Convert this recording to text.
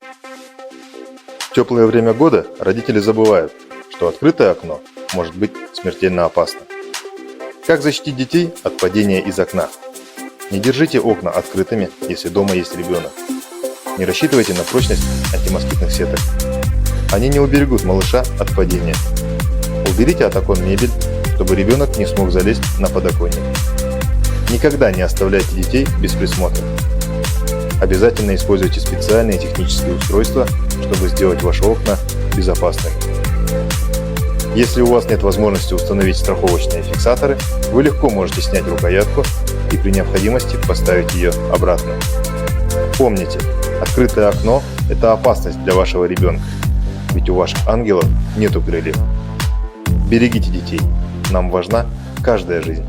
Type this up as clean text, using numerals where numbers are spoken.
В теплое время года родители забывают, что открытое окно может быть смертельно опасно. Как защитить детей от падения из окна? Не держите окна открытыми, если дома есть ребенок. Не рассчитывайте на прочность антимоскитных сеток. Они не уберегут малыша от падения. Уберите от окон мебель, чтобы ребенок не смог залезть на подоконник. Никогда не оставляйте детей без присмотра. Обязательно используйте специальные технические устройства, чтобы сделать ваши окна безопасными. Если у вас нет возможности установить страховочные фиксаторы, вы легко можете снять рукоятку и при необходимости поставить ее обратно. Помните, открытое окно – это опасность для вашего ребенка, ведь у ваших ангелов нету крыльев. Берегите детей, нам важна каждая жизнь.